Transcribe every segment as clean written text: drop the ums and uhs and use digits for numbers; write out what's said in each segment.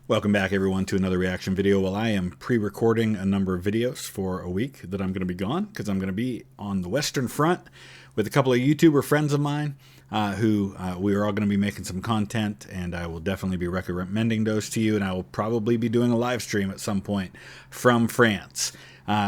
Welcome back, everyone, to another reaction video. Well, I am pre-recording a number of videos for a week that I'm going to be gone because I'm going to be on the Western Front with a couple of YouTuber friends of mine who we are all going to be making some content, and I will definitely be recommending those to you, and I will probably be doing a live stream at some point from France.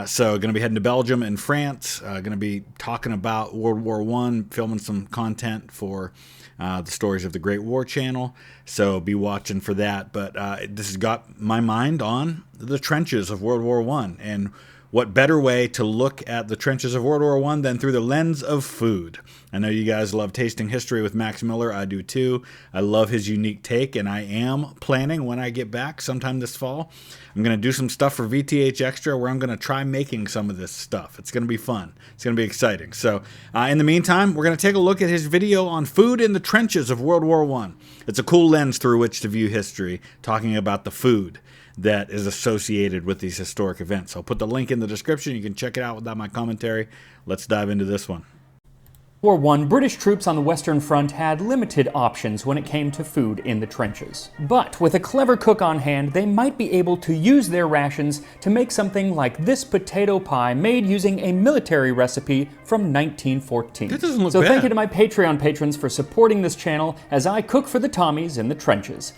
So going to be heading to Belgium and France, going to be talking about World War I, filming some content for the Stories of the Great War channel, so be watching for that. But this has got my mind on the trenches of World War I, and what better way to look at the trenches of World War I than through the lens of food? I know you guys love Tasting History with Max Miller. I do too. I love his unique take, and I am planning when I get back sometime this fall, I'm going to do some stuff for VTH Extra where I'm going to try making some of this stuff. It's going to be fun. It's going to be exciting. So in the meantime, we're going to take a look at his video on food in the trenches of World War I. It's a cool lens through which to view history, talking about the food that is associated with these historic events. I'll put the link in the description. You can check it out without my commentary. Let's dive into this one. World War I, British troops on the Western Front had limited options when it came to food in the trenches. But with a clever cook on hand, they might be able to use their rations to make something like this potato pie made using a military recipe from 1914. That doesn't look so bad. Thank you to my Patreon patrons for supporting this channel as I cook for the Tommies in the trenches.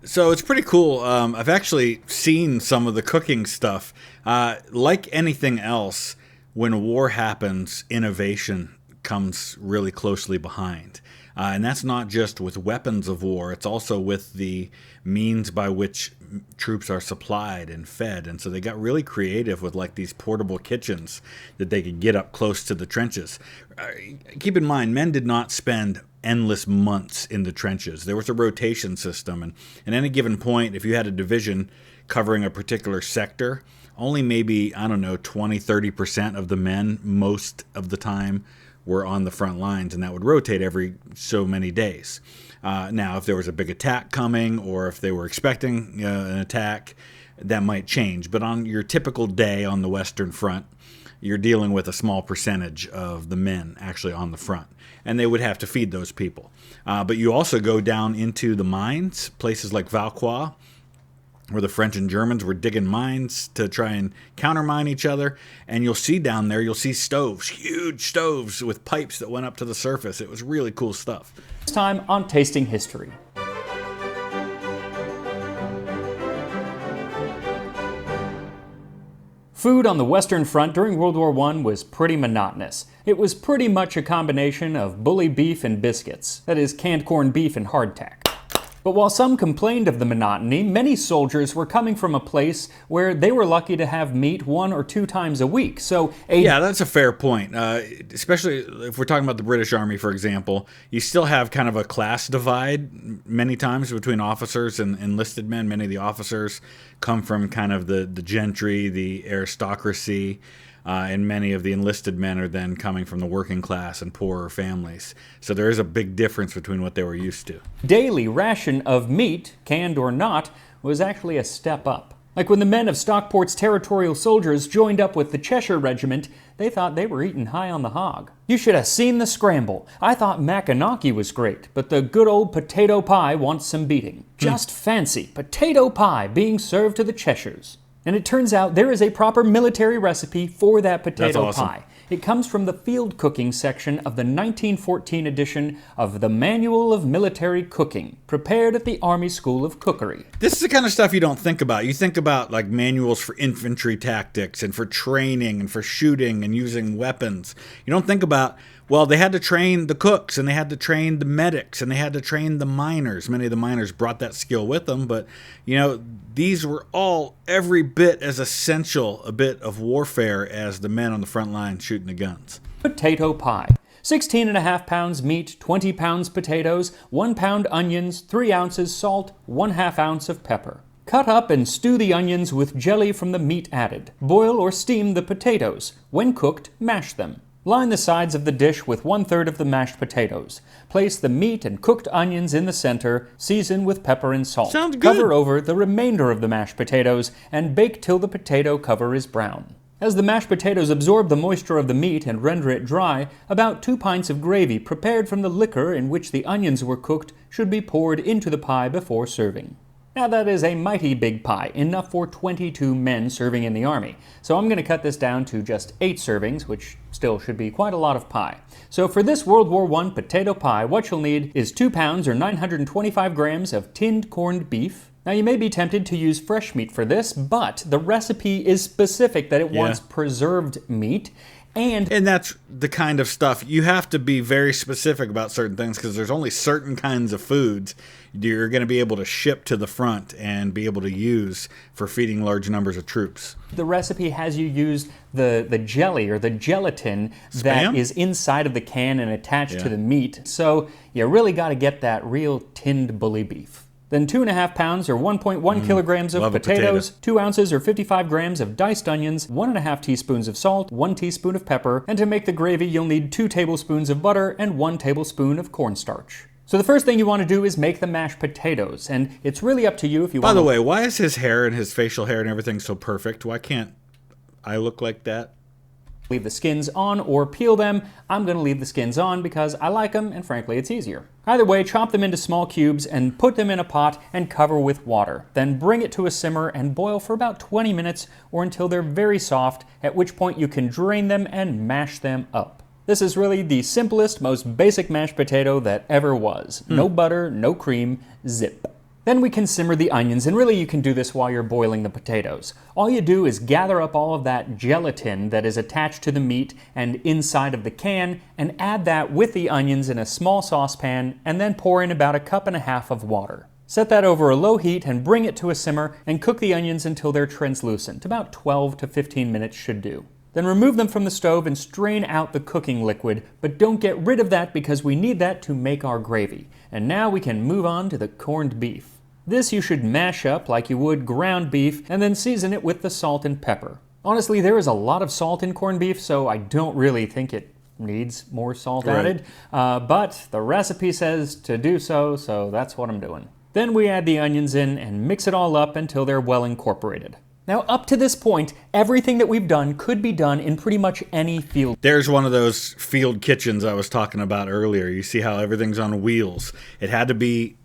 So it's pretty cool. I've actually seen some of the cooking stuff. Like anything else, when war happens, innovation comes really closely behind. And that's not just with weapons of war, it's also with the means by which troops are supplied and fed. And so they got really creative with like these portable kitchens that they could get up close to the trenches. Keep in mind, men did not spend endless months in the trenches. There was a rotation system, and at any given point, if you had a division covering a particular sector, only maybe, I don't know, 20-30% of the men most of the time were on the front lines, and that would rotate every so many days. Now, if there was a big attack coming, or if they were expecting an attack, that might change. But on your typical day on the Western Front, you're dealing with a small percentage of the men actually on the front, and they would have to feed those people. But you also go down into the mines, places like Vauquois, where the French and Germans were digging mines to try and countermine each other. And you'll see down there, you'll see stoves, huge stoves with pipes that went up to the surface. It was really cool stuff. This time on Tasting History. Food on the Western Front during World War I was pretty monotonous. It was pretty much a combination of bully beef and biscuits, that is, canned corned beef and hardtack. But while some complained of the monotony, many soldiers were coming from a place where they were lucky to have meat 1 or 2 times a week. So yeah, that's a fair point. Especially if we're talking about the British Army, for example, you still have kind of a class divide many times between officers and enlisted men. Many of the officers come from kind of the gentry, the aristocracy. And many of the enlisted men are then coming from the working class and poorer families. So there is a big difference between what they were used to. Daily ration of meat, canned or not, was actually a step up. Like when the men of Stockport's territorial soldiers joined up with the Cheshire Regiment, they thought they were eating high on the hog. You should have seen the scramble. I thought Mackinac was great, but the good old potato pie wants some beating. Just fancy potato pie being served to the Cheshires. And it turns out there is a proper military recipe for that potato pie. It comes from the field cooking section of the 1914 edition of the Manual of Military Cooking, prepared at the Army School of Cookery. This is the kind of stuff you don't think about. You think about like manuals for infantry tactics and for training and for shooting and using weapons. You don't think about, well, they had to train the cooks and they had to train the medics and they had to train the miners. Many of the miners brought that skill with them, but you know, these were all every bit as essential a bit of warfare as the men on the front line shooting the guns. Potato pie. 16.5 pounds meat, 20 pounds potatoes, 1 pound onions, 3 ounces salt, 1/2 ounce of pepper. Cut up and stew the onions with jelly from the meat added. Boil or steam the potatoes. When cooked, mash them. Line the sides of the dish with 1/3 of the mashed potatoes. Place the meat and cooked onions in the center, season with pepper and salt. Sounds good. Cover over the remainder of the mashed potatoes and bake till the potato cover is brown. As the mashed potatoes absorb the moisture of the meat and render it dry, about 2 pints of gravy prepared from the liquor in which the onions were cooked should be poured into the pie before serving. Now that is a mighty big pie, enough for 22 men serving in the army. So I'm going to cut this down to just 8 servings, which still should be quite a lot of pie. So for this World War I potato pie, what you'll need is 2 pounds or 925 grams of tinned corned beef. Now you may be tempted to use fresh meat for this, but the recipe is specific that it wants preserved meat. And that's the kind of stuff you have to be very specific about certain things, because there's only certain kinds of foods you're going to be able to ship to the front and be able to use for feeding large numbers of troops. The recipe has you use the jelly or the gelatin that is inside of the can and attached to the meat. So you really got to get that real tinned bully beef. Then 2.5 pounds or 1.1 kilograms of potatoes, 2 ounces or 55 grams of diced onions, 1.5 teaspoons of salt, 1 teaspoon of pepper, and to make the gravy you'll need 2 tablespoons of butter and 1 tablespoon of cornstarch. So the first thing you want to do is make the mashed potatoes, and it's really up to you if you want. By the way, why is his hair and his facial hair and everything so perfect? Why can't I look like that? Leave the skins on or peel them. I'm going to leave the skins on because I like them and frankly it's easier. Either way, chop them into small cubes and put them in a pot and cover with water. Then bring it to a simmer and boil for about 20 minutes or until they're very soft, at which point you can drain them and mash them up. This is really the simplest, most basic mashed potato that ever was. No butter, no cream, zip. Then we can simmer the onions, and really you can do this while you're boiling the potatoes. All you do is gather up all of that gelatin that is attached to the meat and inside of the can, and add that with the onions in a small saucepan, and then pour in about 1.5 cups of water. Set that over a low heat and bring it to a simmer, and cook the onions until they're translucent. About 12 to 15 minutes should do. Then remove them from the stove and strain out the cooking liquid, but don't get rid of that because we need that to make our gravy. And now we can move on to the corned beef. This you should mash up like you would ground beef and then season it with the salt and pepper. Honestly, there is a lot of salt in corned beef, so I don't really think it needs more salt added. But the recipe says to do so, so that's what I'm doing. Then we add the onions in and mix it all up until they're well incorporated. Now, up to this point, everything that we've done could be done in pretty much any field. There's one of those field kitchens I was talking about earlier. You see how everything's on wheels. It had to be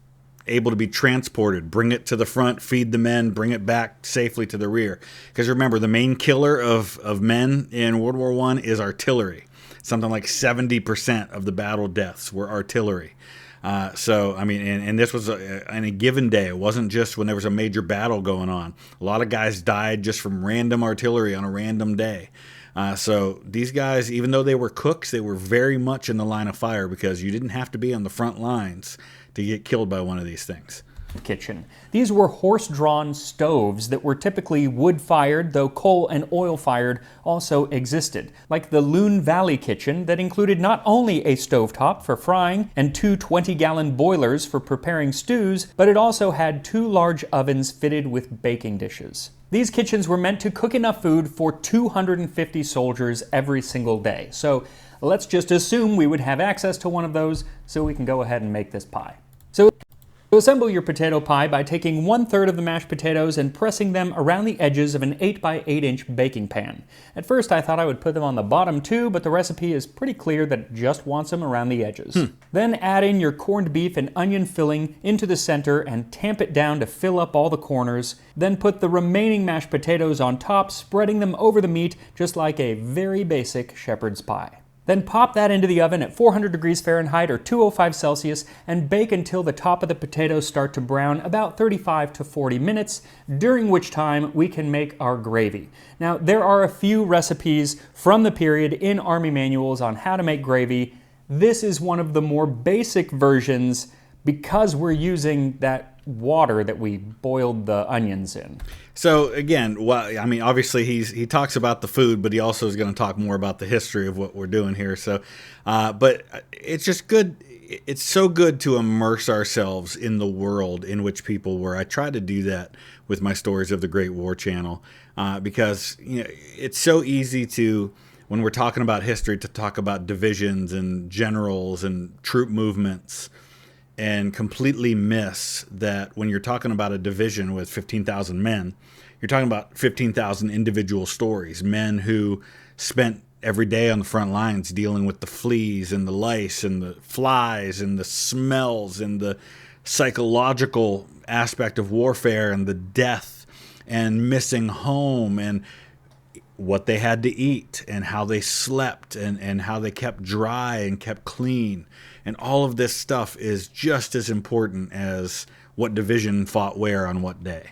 able to be transported, bring it to the front, feed the men, bring it back safely to the rear. Because remember, the main killer of men in World War I is artillery. Something like 70% of the battle deaths were artillery. So, I mean, and this was on a given day. It wasn't just when there was a major battle going on. A lot of guys died just from random artillery on a random day. So these guys, even though they were cooks, they were very much in the line of fire because you didn't have to be on the front lines to get killed by one of these things. Kitchen. These were horse-drawn stoves that were typically wood-fired, though coal and oil-fired also existed, like the Loon Valley kitchen that included not only a stovetop for frying and 2 20-gallon boilers for preparing stews, but it also had 2 large ovens fitted with baking dishes. These kitchens were meant to cook enough food for 250 soldiers every single day. So let's just assume we would have access to one of those so we can go ahead and make this pie. So assemble your potato pie by taking 1/3 of the mashed potatoes and pressing them around the edges of an 8 by 8 inch baking pan. At first I thought I would put them on the bottom too, but the recipe is pretty clear that it just wants them around the edges. Then add in your corned beef and onion filling into the center and tamp it down to fill up all the corners. Then put the remaining mashed potatoes on top, spreading them over the meat just like a very basic shepherd's pie. Then pop that into the oven at 400 degrees Fahrenheit or 205 Celsius and bake until the top of the potatoes start to brown, about 35 to 40 minutes, during which time we can make our gravy. Now, there are a few recipes from the period in Army manuals on how to make gravy. This is one of the more basic versions because we're using that water that we boiled the onions in. So again, well, I mean, obviously he talks about the food, but he also is going to talk more about the history of what we're doing here. So, but it's just good. It's so good to immerse ourselves in the world in which people were. I try to do that with my Stories of the Great War channel because it's so easy to, when we're talking about history, to talk about divisions and generals and troop movements, and completely miss that when you're talking about a division with 15,000 men, you're talking about 15,000 individual stories, men who spent every day on the front lines dealing with the fleas and the lice and the flies and the smells and the psychological aspect of warfare and the death and missing home and what they had to eat and how they slept and how they kept dry and kept clean. And all of this stuff is just as important as what division fought where on what day.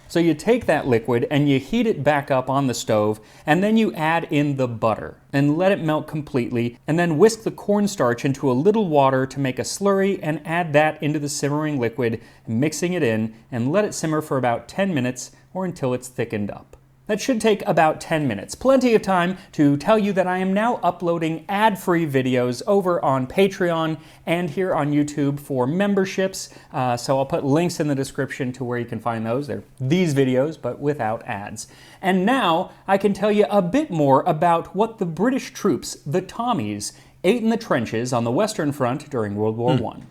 So you take that liquid and you heat it back up on the stove, and then you add in the butter and let it melt completely, and then whisk the cornstarch into a little water to make a slurry and add that into the simmering liquid, mixing it in, and let it simmer for about 10 minutes or until it's thickened up. That should take about 10 minutes. Plenty of time to tell you that I am now uploading ad-free videos over on Patreon and here on YouTube for memberships. So I'll put links in the description to where you can find those. They're these videos, but without ads. And now I can tell you a bit more about what the British troops, the Tommies, ate in the trenches on the Western Front during World War I.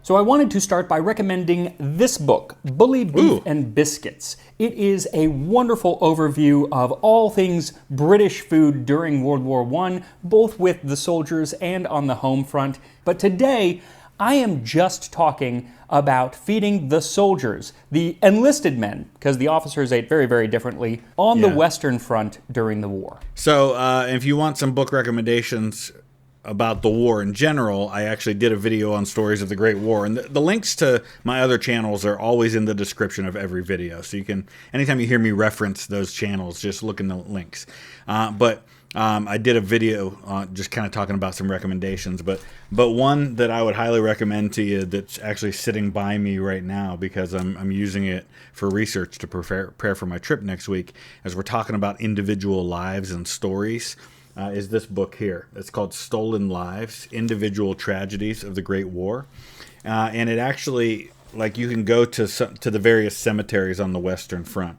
So I wanted to start by recommending this book, Bully Beef and Biscuits. It is a wonderful overview of all things British food during World War I, both with the soldiers and on the home front. But today, I am just talking about feeding the soldiers, the enlisted men, because the officers ate very, very differently, on the Western Front during the war. So if you want some book recommendations about the war in general, I actually did a video on Stories of the Great War, and the links to my other channels are always in the description of every video, so you can, anytime you hear me reference those channels, just look in the links. But I did a video just kind of talking about some recommendations, but one that I would highly recommend to you that's actually sitting by me right now because I'm using it for research to prepare for my trip next week, as we're talking about individual lives and stories. Is this book here. It's called Stolen Lives, Individual Tragedies of the Great War. And it actually, like, you can go to the various cemeteries on the Western Front,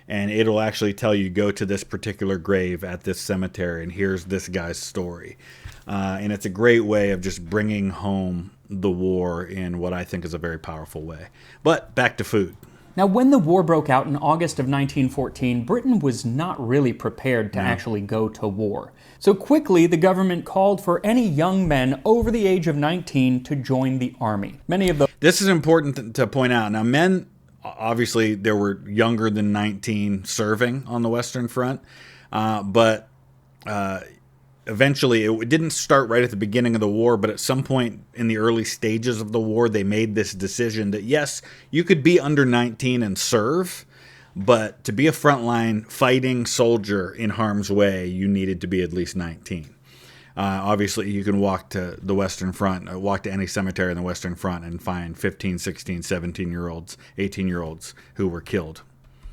and it'll actually tell you, go to this particular grave at this cemetery, and here's this guy's story. And it's a great way of just bringing home the war in what I think is a very powerful way. But back to food. Now, when the war broke out in August of 1914, Britain was not really prepared to actually go to war. So quickly, the government called for any young men over the age of 19 to join the army. This is important to point out. Now, men, obviously, there were younger than 19 serving on the Western Front, but eventually, it didn't start right at the beginning of the war, but at some point in the early stages of the war, they made this decision that, yes, you could be under 19 and serve, but to be a frontline fighting soldier in harm's way, you needed to be at least 19. Obviously, you can walk to the Western Front, walk to any cemetery on the Western Front and find 15, 16, 17-year-olds, 18-year-olds who were killed.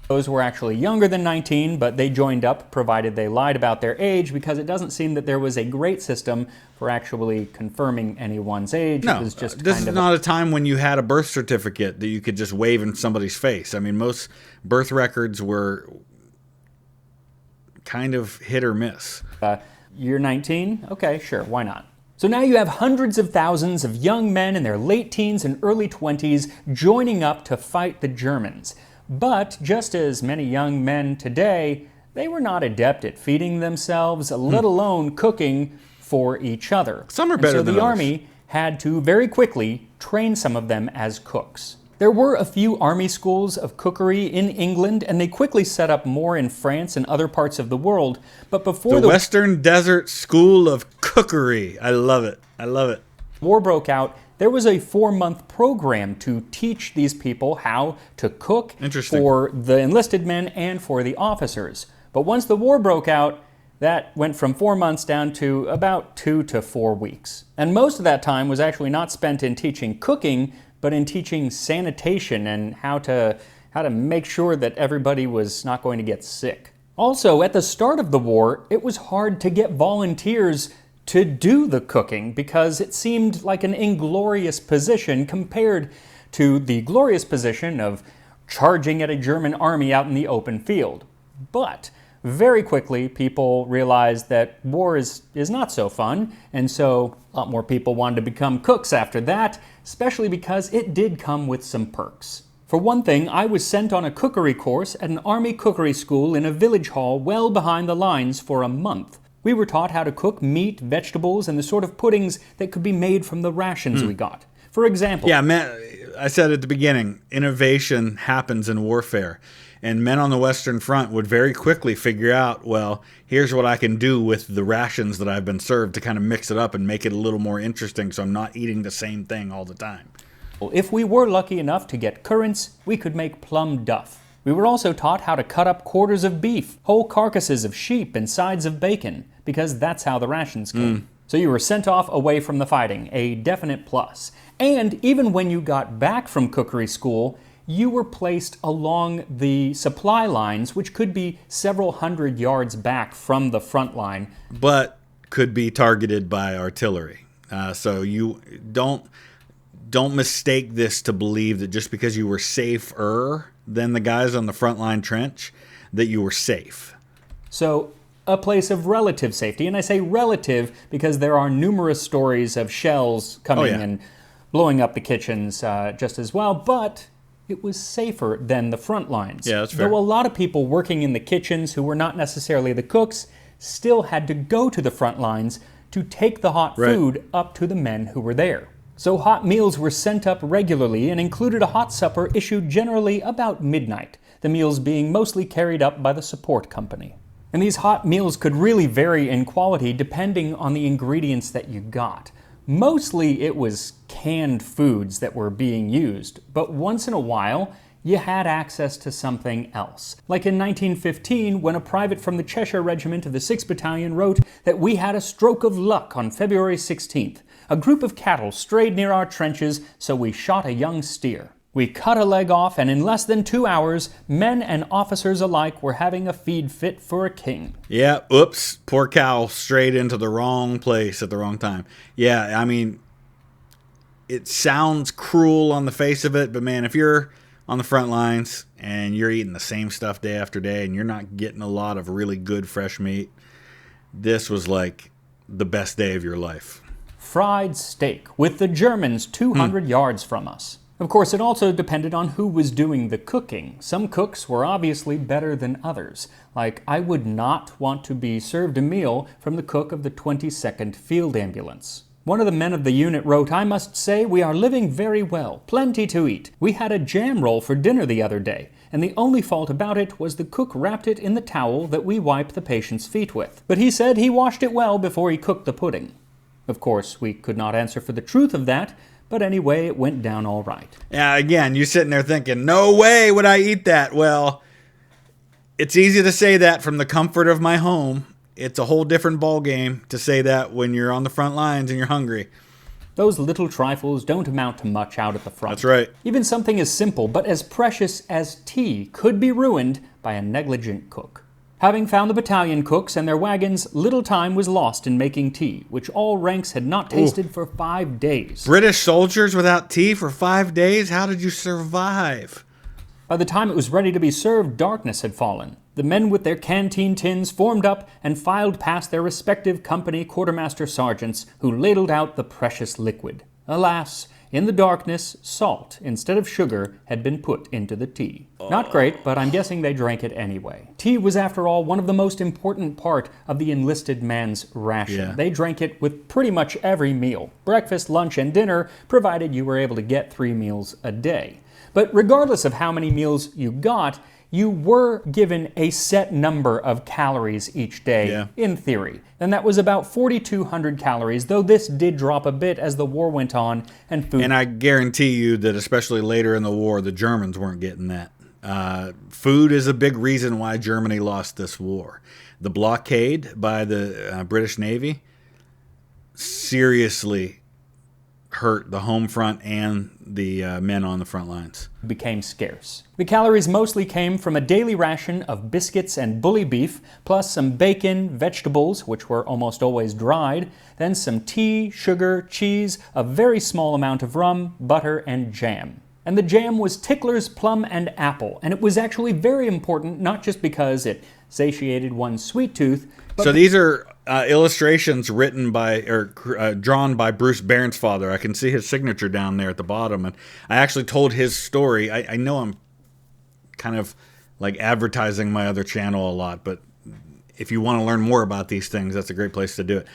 Those were actually younger than 19, but they joined up provided they lied about their age, because it doesn't seem that there was a great system for actually confirming anyone's age. No, it was just this is not a time when you had a birth certificate that you could just wave in somebody's face. I mean, most birth records were kind of hit or miss. You're 19? Okay, sure, why not? So now you have hundreds of thousands of young men in their late teens and early 20s joining up to fight the Germans. But just as many young men today, they were not adept at feeding themselves, let alone cooking for each other. Some are better than others. So the army had to very quickly train some of them as cooks. There were a few army schools of cookery in England, and they quickly set up more in France and other parts of the world. But before the Western Desert School of Cookery. I love it. I love it. War broke out, there was a 4-month program to teach these people how to cook for the enlisted men and for the officers. But once the war broke out, that went from 4 months down to about 2 to 4 weeks. And most of that time was actually not spent in teaching cooking, but in teaching sanitation and how to make sure that everybody was not going to get sick. Also, at the start of the war, it was hard to get volunteers to do the cooking because it seemed like an inglorious position compared to the glorious position of charging at a German army out in the open field. But very quickly, people realized that war is not so fun, and so a lot more people wanted to become cooks after that, especially because it did come with some perks. For one thing, I was sent on a cookery course at an army cookery school in a village hall well behind the lines for a month. We were taught how to cook meat, vegetables, and the sort of puddings that could be made from the rations we got. For example... Yeah, man, I said at the beginning, innovation happens in warfare. And men on the Western Front would very quickly figure out, well, here's what I can do with the rations that I've been served to kind of mix it up and make it a little more interesting so I'm not eating the same thing all the time. If we were lucky enough to get currants, we could make plum duff. We were also taught how to cut up quarters of beef, whole carcasses of sheep, and sides of bacon, because that's how the rations came. So you were sent off away from the fighting, a definite plus. And even when you got back from cookery school, you were placed along the supply lines, which could be several hundred yards back from the front line. But could be targeted by artillery. So you don't mistake this to believe that just because you were safer than the guys on the front line trench, that you were safe. So a place of relative safety. And I say relative because there are numerous stories of shells coming and blowing up the kitchens just as well. But it was safer than the front lines. Yeah, that's fair. Though a lot of people working in the kitchens who were not necessarily the cooks still had to go to the front lines to take the hot food up to the men who were there. So hot meals were sent up regularly and included a hot supper issued generally about midnight, the meals being mostly carried up by the support company. And these hot meals could really vary in quality depending on the ingredients that you got. Mostly it was canned foods that were being used, but once in a while you had access to something else. Like in 1915, when a private from the Cheshire Regiment of the 6th Battalion wrote that we had a stroke of luck on February 16th. A group of cattle strayed near our trenches, so we shot a young steer. We cut a leg off, and in less than 2 hours, men and officers alike were having a feed fit for a king. Yeah, oops, poor cow strayed into the wrong place at the wrong time. Yeah, I mean, it sounds cruel on the face of it, but man, if you're on the front lines and you're eating the same stuff day after day and you're not getting a lot of really good fresh meat, this was like the best day of your life. Fried steak, with the Germans 200 yards from us. Of course, it also depended on who was doing the cooking. Some cooks were obviously better than others. Like, I would not want to be served a meal from the cook of the 22nd Field Ambulance. One of the men of the unit wrote, I must say we are living very well, plenty to eat. We had a jam roll for dinner the other day, and the only fault about it was the cook wrapped it in the towel that we wipe the patient's feet with. But he said he washed it well before he cooked the pudding. Of course, we could not answer for the truth of that, but anyway, it went down all right. Yeah, again, you're sitting there thinking, no way would I eat that. Well, it's easy to say that from the comfort of my home. It's a whole different ballgame to say that when you're on the front lines and you're hungry. Those little trifles don't amount to much out at the front. That's right. Even something as simple but as precious as tea could be ruined by a negligent cook. Having found the battalion cooks and their wagons, little time was lost in making tea, which all ranks had not tasted for 5 days. British soldiers without tea for 5 days? How did you survive? By the time it was ready to be served, darkness had fallen. The men with their canteen tins formed up and filed past their respective company quartermaster sergeants, who ladled out the precious liquid. Alas, in the darkness, salt instead of sugar had been put into the tea. Not great, but I'm guessing they drank it anyway. Tea was, after all, one of the most important part of the enlisted man's ration. Yeah. They drank it with pretty much every meal. Breakfast, lunch, and dinner, provided you were able to get 3 meals a day. But regardless of how many meals you got, you were given a set number of calories each day, in theory. And that was about 4,200 calories, though this did drop a bit as the war went on and food... And I guarantee you that especially later in the war, the Germans weren't getting that. Food is a big reason why Germany lost this war. The blockade by the British Navy seriously hurt the home front and the men on the front lines. Became scarce. The calories mostly came from a daily ration of biscuits and bully beef, plus some bacon, vegetables, which were almost always dried, then some tea, sugar, cheese, a very small amount of rum, butter, and jam. And the jam was Tickler's plum and apple, and it was actually very important, not just because it satiated one's sweet tooth, but... So these are illustrations written by, or drawn by Bruce Bairnsfather. I can see his signature down there at the bottom, and I actually told his story. I know I'm kind of like advertising my other channel a lot, but if you want to learn more about these things, that's a great place to do it.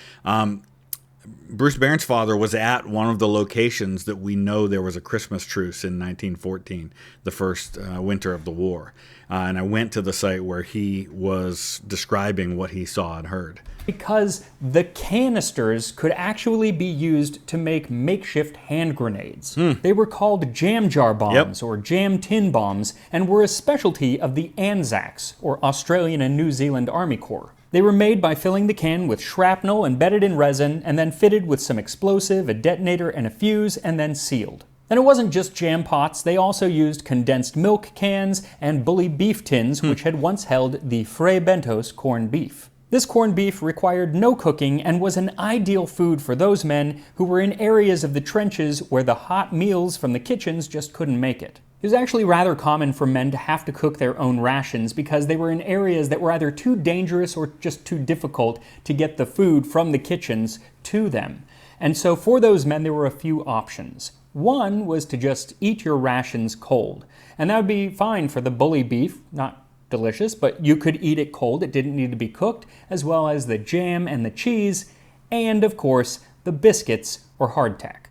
Bruce Bairnsfather was at one of the locations that we know there was a Christmas truce in 1914, the first winter of the war. And I went to the site where he was describing what he saw and heard. Because the canisters could actually be used to make makeshift hand grenades. They were called jam jar bombs or jam tin bombs and were a specialty of the Anzacs, or Australian and New Zealand Army Corps. They were made by filling the can with shrapnel embedded in resin and then fitted with some explosive, a detonator, and a fuse, and then sealed. And it wasn't just jam pots, they also used condensed milk cans and bully beef tins, which had once held the Fray Bentos corned beef. This corned beef required no cooking and was an ideal food for those men who were in areas of the trenches where the hot meals from the kitchens just couldn't make it. It was actually rather common for men to have to cook their own rations because they were in areas that were either too dangerous or just too difficult to get the food from the kitchens to them. And so for those men, there were a few options. One was to just eat your rations cold, and that would be fine for the bully beef, not delicious, but you could eat it cold. It didn't need to be cooked, as well as the jam and the cheese, and of course, the biscuits or hardtack.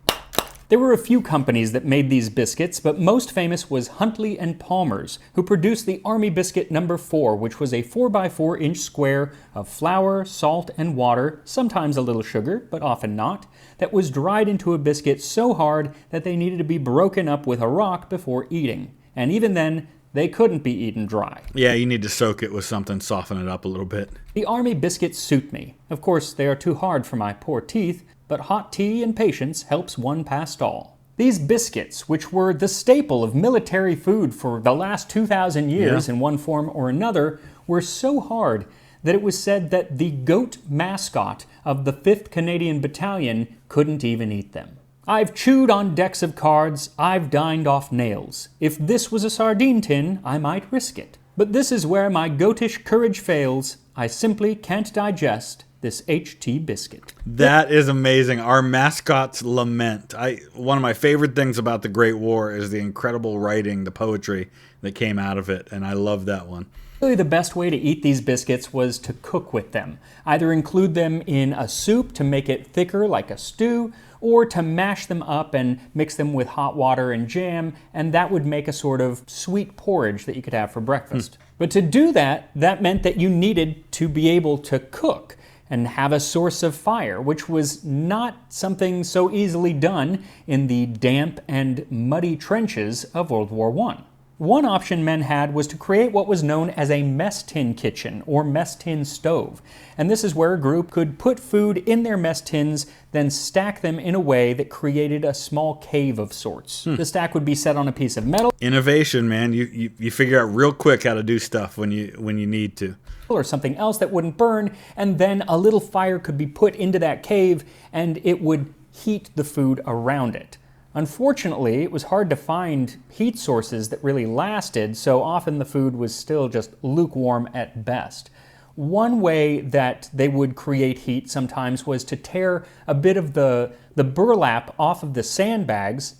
There were a few companies that made these biscuits, but most famous was Huntley and Palmer's, who produced the Army Biscuit No. 4, which was a 4x4-inch square of flour, salt, and water, sometimes a little sugar, but often not, that was dried into a biscuit so hard that they needed to be broken up with a rock before eating. And even then, they couldn't be eaten dry. Yeah, you need to soak it with something, soften it up a little bit. The Army biscuits suit me. Of course, they are too hard for my poor teeth, but hot tea and patience helps one past all. These biscuits, which were the staple of military food for the last 2,000 years in one form or another, were so hard that it was said that the goat mascot of the 5th Canadian Battalion couldn't even eat them. I've chewed on decks of cards, I've dined off nails. If this was a sardine tin, I might risk it. But this is where my goatish courage fails. I simply can't digest this HT biscuit. That is amazing. Our mascot's lament. One of my favorite things about the Great War is the incredible writing, the poetry that came out of it, and I love that one. Really, the best way to eat these biscuits was to cook with them. Either include them in a soup to make it thicker like a stew, or to mash them up and mix them with hot water and jam, and that would make a sort of sweet porridge that you could have for breakfast. But to do that, that meant that you needed to be able to cook and have a source of fire, which was not something so easily done in the damp and muddy trenches of World War I. One option men had was to create what was known as a mess tin kitchen or mess tin stove. And this is where a group could put food in their mess tins, then stack them in a way that created a small cave of sorts. The stack would be set on a piece of metal. Innovation, man. You figure out real quick how to do stuff when you need to. Or something else that wouldn't burn, and then a little fire could be put into that cave and it would heat the food around it. Unfortunately, it was hard to find heat sources that really lasted, so often the food was still just lukewarm at best. One way that they would create heat sometimes was to tear a bit of the burlap off of the sandbags,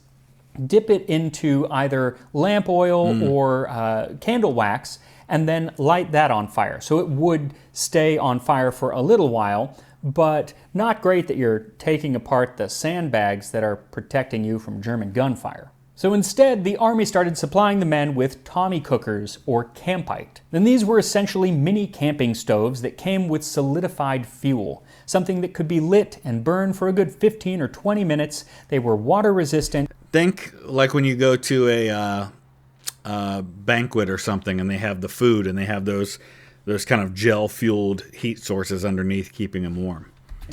dip it into either lamp oil or candle wax, and then light that on fire. So it would stay on fire for a little while, but not great that you're taking apart the sandbags that are protecting you from German gunfire. So instead, the Army started supplying the men with Tommy cookers, or campite. And these were essentially mini camping stoves that came with solidified fuel, something that could be lit and burned for a good 15 or 20 minutes. They were water resistant. Think like when you go to a banquet or something and they have the food and they have those kind of gel-fueled heat sources underneath keeping them warm.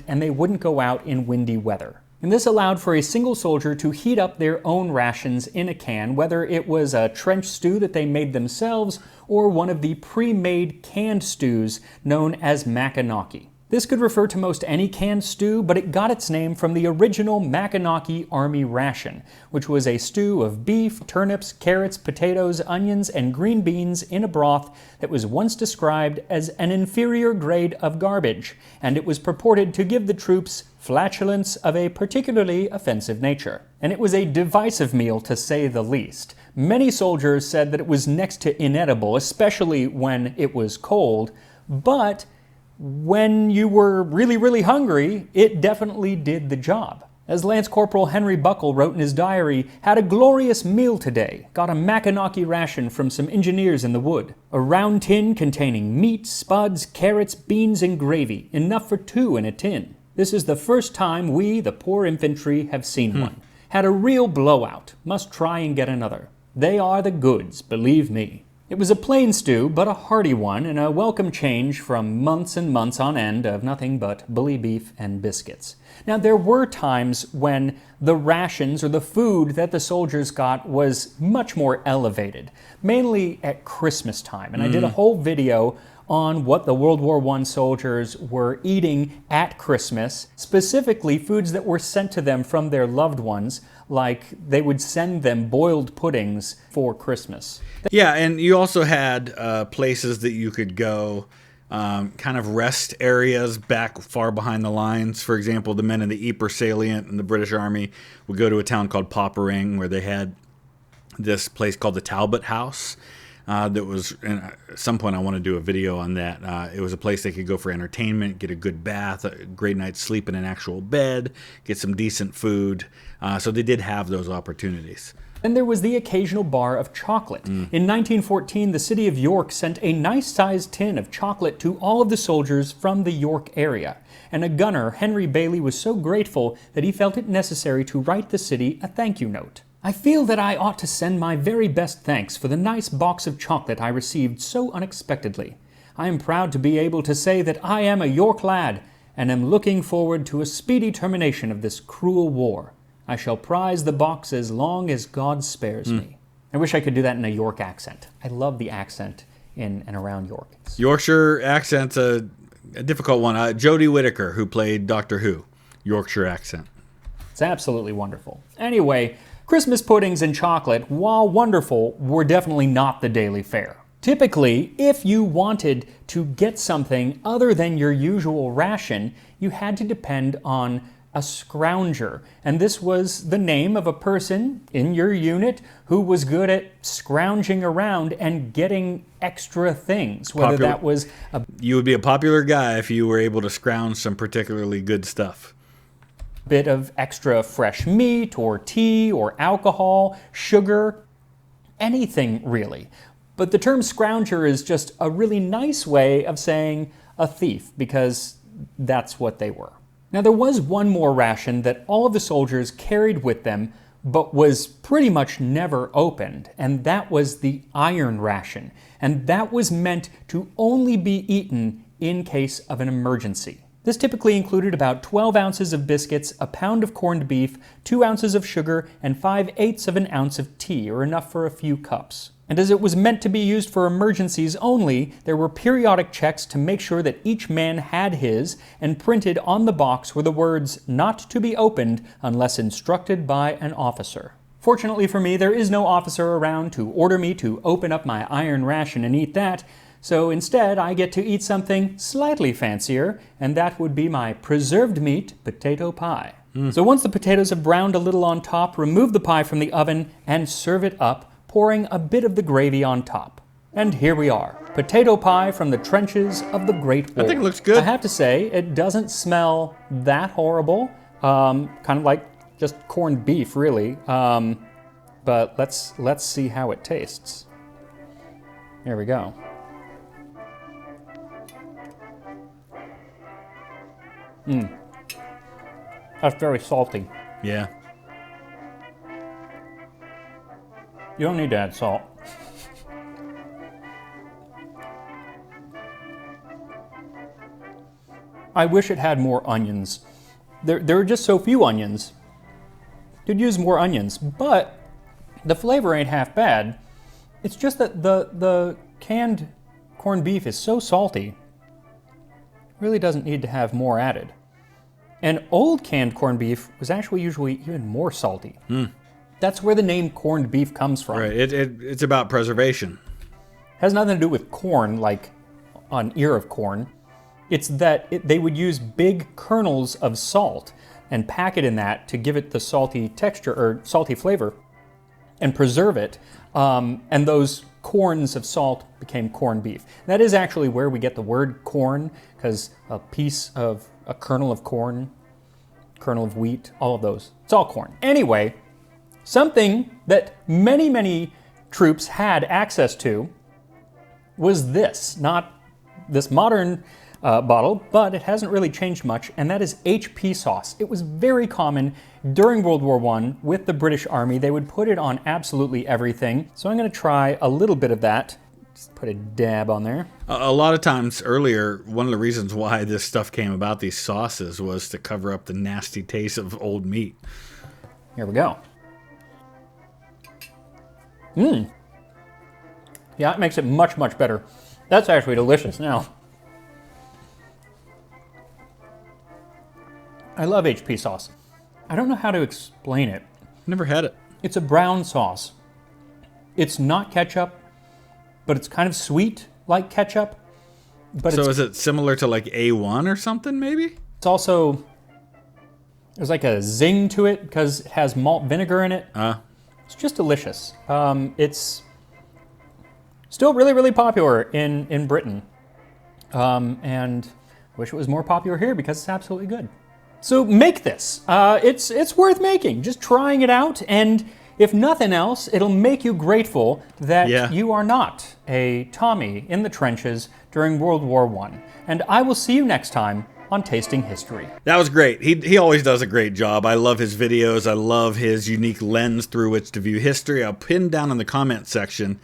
And they wouldn't go out in windy weather. And this allowed for a single soldier to heat up their own rations in a can, whether it was a trench stew that they made themselves or one of the pre-made canned stews known as Mackinac. This could refer to most any canned stew, but it got its name from the original Mackinac Army ration, which was a stew of beef, turnips, carrots, potatoes, onions, and green beans in a broth that was once described as an inferior grade of garbage, and it was purported to give the troops flatulence of a particularly offensive nature. And it was a divisive meal, to say the least. Many soldiers said that it was next to inedible, especially when it was cold, but when you were really, really hungry, it definitely did the job. As Lance Corporal Henry Buckle wrote in his diary, had a glorious meal today. Got a Mackinac ration from some engineers in the wood. A round tin containing meat, spuds, carrots, beans, and gravy. Enough for 2 in a tin. This is the first time we, the poor infantry, have seen one. Had a real blowout. Must try and get another. They are the goods, believe me. It was a plain stew, but a hearty one, and a welcome change from months and months on end of nothing but bully beef and biscuits. Now, there were times when the rations or the food that the soldiers got was much more elevated, mainly at Christmas time. And I did a whole video on what the World War I soldiers were eating at Christmas, specifically foods that were sent to them from their loved ones, like they would send them boiled puddings for Christmas. Yeah, and you also had places that you could go, kind of rest areas back far behind the lines. For example, the men in the Ypres salient in the British Army would go to a town called Poperinghe, where they had this place called the Talbot House. That was, and at some point I want to do a video on that. It was a place they could go for entertainment, get a good bath, a great night's sleep in an actual bed, get some decent food. So they did have those opportunities. And there was the occasional bar of chocolate. In 1914, the city of York sent a nice-sized tin of chocolate to all of the soldiers from the York area. And a gunner, Henry Bailey, was so grateful that he felt it necessary to write the city a thank you note. I feel that I ought to send my very best thanks for the nice box of chocolate I received so unexpectedly. I am proud to be able to say that I am a York lad, and am looking forward to a speedy termination of this cruel war. I shall prize the box as long as God spares me. I wish I could do that in a York accent. I love the accent in and around York. Yorkshire accent's a difficult one. Jodie Whittaker, who played Doctor Who, Yorkshire accent. It's absolutely wonderful. Anyway, Christmas puddings and chocolate, while wonderful, were definitely not the daily fare. Typically, if you wanted to get something other than your usual ration, you had to depend on a scrounger. And this was the name of a person in your unit who was good at scrounging around and getting extra things, whether that was a... You would be a popular guy if you were able to scrounge some particularly good stuff. Bit of extra fresh meat or tea or alcohol, sugar, anything really. But the term scrounger is just a really nice way of saying a thief, because that's what they were. Now, there was one more ration that all of the soldiers carried with them, but was pretty much never opened, and that was the iron ration. And that was meant to only be eaten in case of an emergency. This typically included about 12 ounces of biscuits, a pound of corned beef, 2 ounces of sugar, and 5/8 of an ounce of tea, or enough for a few cups. And as it was meant to be used for emergencies only, there were periodic checks to make sure that each man had his, and printed on the box were the words, "Not to be opened unless instructed by an officer." Fortunately for me, there is no officer around to order me to open up my iron ration and eat that, so instead I get to eat something slightly fancier, and that would be my preserved meat potato pie. So once the potatoes have browned a little on top, remove the pie from the oven and serve it up, pouring a bit of the gravy on top. And here we are, potato pie from the trenches of the Great War. I think it looks good. I have to say, it doesn't smell that horrible, kind of like just corned beef, really. But let's see how it tastes. Here we go. That's very salty. Yeah. You don't need to add salt. I wish it had more onions. There are just so few onions. Could use more onions, but the flavor ain't half bad. It's just that the canned corned beef is so salty, really doesn't need to have more added. And old canned corned beef was actually usually even more salty. That's where the name corned beef comes from. Right. It's about preservation. Has nothing to do with corn, like an ear of corn. It's that they would use big kernels of salt and pack it in that to give it the salty texture or salty flavor. and preserve it. And those corns of salt became corned beef. That is actually where we get the word corn, because a kernel of corn, kernel of wheat, all of those, it's all corn. Anyway, something that many, many troops had access to was this, not this modern bottle, but it hasn't really changed much, and that is HP sauce. It was very common during World War I with the British Army. They would put it on absolutely everything. So I'm going to try a little bit of that. Just put a dab on there. A lot of times earlier, one of the reasons why this stuff came about, these sauces, was to cover up the nasty taste of old meat. Here we go. Yeah, it makes it much, much better. That's actually delicious now. I love HP sauce. I don't know how to explain it. Never had it. It's a brown sauce. It's not ketchup, but it's kind of sweet like ketchup. But So is it similar to like A1 or something, maybe? it's also, there's like a zing to it because it has malt vinegar in it. It's just delicious. It's still really, really popular in Britain. And I wish it was more popular here because it's absolutely good. So make this. It's worth making. Just trying it out, and if nothing else, it'll make you grateful that you are not a Tommy in the trenches during World War I. And I will see you next time on Tasting History. That was great. He always does a great job. I love his videos. I love his unique lens through which to view history. I'll pin down in the comment section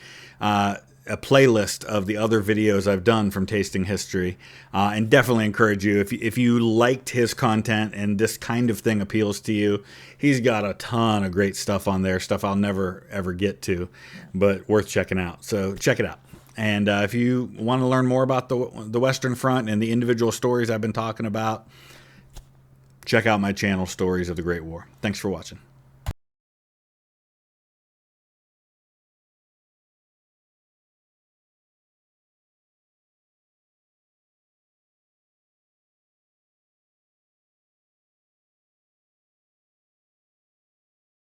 a playlist of the other videos I've done from Tasting History, and definitely encourage you, if you liked his content and this kind of thing appeals to you, he's got a ton of great stuff on there, stuff I'll never ever get to, but worth checking out. So check it out. And if you want to learn more about the Western Front and the individual stories I've been talking about, check out my channel, Stories of the Great War. Thanks for watching.